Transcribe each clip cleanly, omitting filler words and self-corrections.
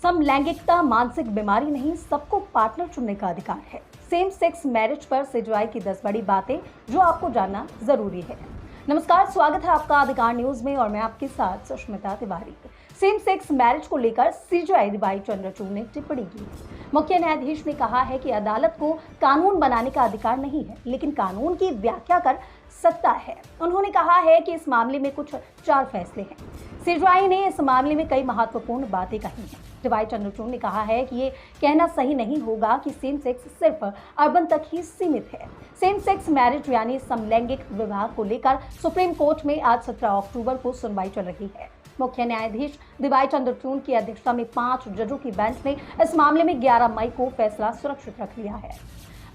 समलैंगिकता मानसिक बीमारी नहीं, सबको पार्टनर चुनने का अधिकार है। सेम सेक्स मैरिज पर सीजेआई की 10 बड़ी बातें जो आपको जानना जरूरी है। नमस्कार, स्वागत है आपका अधिकार न्यूज में और मैं आपके साथ Sushmita Tiwari. Same sex marriage को लेकर सीजेआई डीवाई चंद्रचूड़ ने टिप्पणी की। मुख्य न्यायाधीश ने कहा है कि अदालत को कानून बनाने का अधिकार नहीं है, लेकिन कानून की व्याख्या कर सकता है। उन्होंने कहा है कि इस मामले में कुछ 4 फैसले हैं। सीजेआई ने इस मामले में कई महत्वपूर्ण बातें कही हैं। डीवाई चंद्रचूड़ ने कहा है कि ये कहना सही नहीं होगा कि सेम सेक्स सिर्फ अर्बन तक ही सीमित है। सेम सेक्स मैरिज यानी समलैंगिक विवाह को लेकर सुप्रीम कोर्ट में आज 17 अक्टूबर को सुनवाई चल रही है। मुख्य न्यायाधीश डीवाई चंद्रचूड़ की अध्यक्षता में 5 जजों की बेंच ने इस मामले में 11 मई को फैसला सुरक्षित रख लिया है।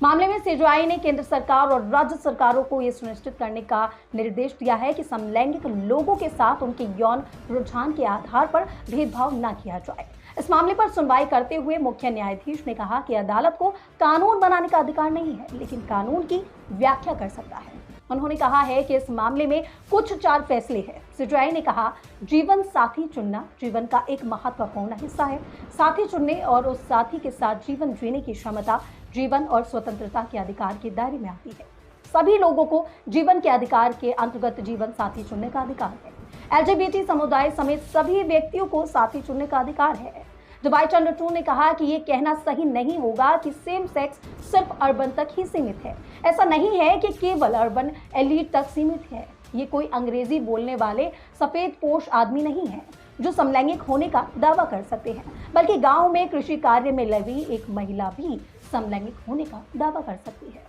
मामले में सीजेआई ने केंद्र सरकार और राज्य सरकारों को यह सुनिश्चित करने का निर्देश दिया है कि समलैंगिक लोगों के साथ उनके यौन रुझान के आधार पर भेदभाव न किया जाए। इस मामले पर सुनवाई करते हुए मुख्य न्यायाधीश ने कहा कि अदालत को कानून बनाने का अधिकार नहीं है, लेकिन कानून की व्याख्या कर सकता है। उन्होंने कहा है कि इस मामले में कुछ 4 फैसले हैं। सीजेआई ने कहा, जीवन साथी चुनना जीवन का एक महत्वपूर्ण हिस्सा है। साथी चुनने और उस साथी के साथ जीवन जीने की क्षमता जीवन और स्वतंत्रता के अधिकार के दायरे में आती है। सभी लोगों को जीवन के अधिकार के अंतर्गत जीवन साथी चुनने का अधिकार है। एलजीबीटी समुदाय समेत सभी व्यक्तियों को साथी चुनने का अधिकार है। डीवाई चंद्रचूड़ ने कहा कि ये कहना सही नहीं होगा कि सेम सेक्स सिर्फ अर्बन तक ही सीमित है। ऐसा नहीं है कि केवल अर्बन एलीट तक सीमित है। ये कोई अंग्रेजी बोलने वाले सफेद पोश आदमी नहीं है जो समलैंगिक होने का दावा कर सकते हैं, बल्कि गांव में कृषि कार्य में लगी एक महिला भी समलैंगिक होने का दावा कर सकती है।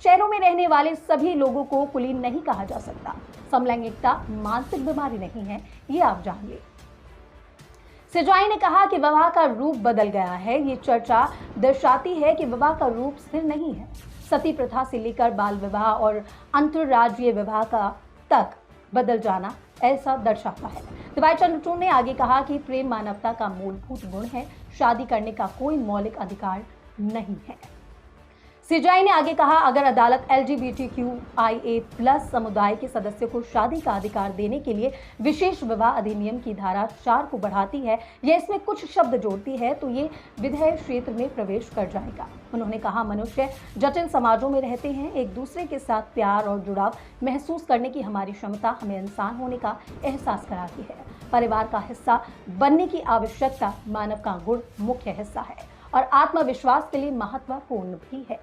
शहरों में रहने वाले सभी लोगों को कुलीन नहीं कहा जा सकता। समलैंगिकता मानसिक बीमारी नहीं है, ये आप जान ले। सीजेआई ने कहा कि विवाह का रूप बदल गया है। ये चर्चा दर्शाती है कि विवाह का रूप स्थिर नहीं है। सती प्रथा से लेकर बाल विवाह और अंतर्राज्यीय विवाह का तक बदल जाना ऐसा दर्शाता है। डीवाई चंद्रचूड़ ने आगे कहा कि प्रेम मानवता का मूलभूत गुण है, शादी करने का कोई मौलिक अधिकार नहीं है। सीजेआई ने आगे कहा, अगर अदालत LGBTQIA+ समुदाय के सदस्यों को शादी का अधिकार देने के लिए विशेष विवाह अधिनियम की धारा 4 को बढ़ाती है या इसमें कुछ शब्द जोड़ती है तो ये विधेयक क्षेत्र में प्रवेश कर जाएगा। उन्होंने कहा, मनुष्य जटिल समाजों में रहते हैं। एक दूसरे के साथ प्यार और जुड़ाव महसूस करने की हमारी क्षमता हमें इंसान होने का एहसास कराती है। परिवार का हिस्सा बनने की आवश्यकता मानव का गुण मुख्य हिस्सा है और आत्मविश्वास के लिए महत्वपूर्ण भी है।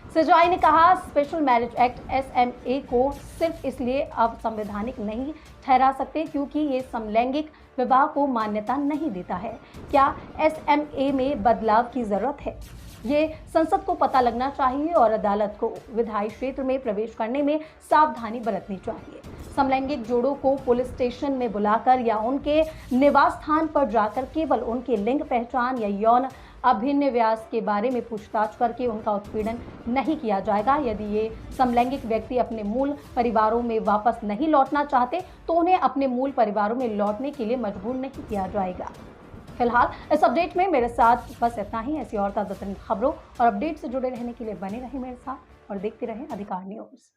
सीजेआई ने कहा, स्पेशल मैरिज एक्ट SMA को सिर्फ इसलिए अवसंवैधानिक नहीं ठहरा सकते क्योंकि ये समलैंगिक विवाह को मान्यता नहीं देता है। क्या SMA में बदलाव की जरूरत है? ये संसद को पता लगना चाहिए और अदालत को विधायी क्षेत्र में प्रवेश करने में सावधानी बरतनी चाहिए। समलैंगिक जोड़ों को पुलिस स्टेशन में बुलाकर या उनके निवास स्थान पर जाकर केवल उनके लिंग पहचान या यौन अभिनिवेश के बारे में पूछताछ करके उनका उत्पीड़न नहीं किया जाएगा। यदि ये समलैंगिक व्यक्ति अपने मूल परिवारों में वापस नहीं लौटना चाहते तो उन्हें अपने मूल परिवारों में लौटने के लिए मजबूर नहीं किया जाएगा। फिलहाल इस अपडेट में मेरे साथ बस इतना ही। ऐसी और ताज़ा खबरों और अपडेट से जुड़े रहने के लिए बने रहें मेरे साथ और देखते रहें अधिकार न्यूज।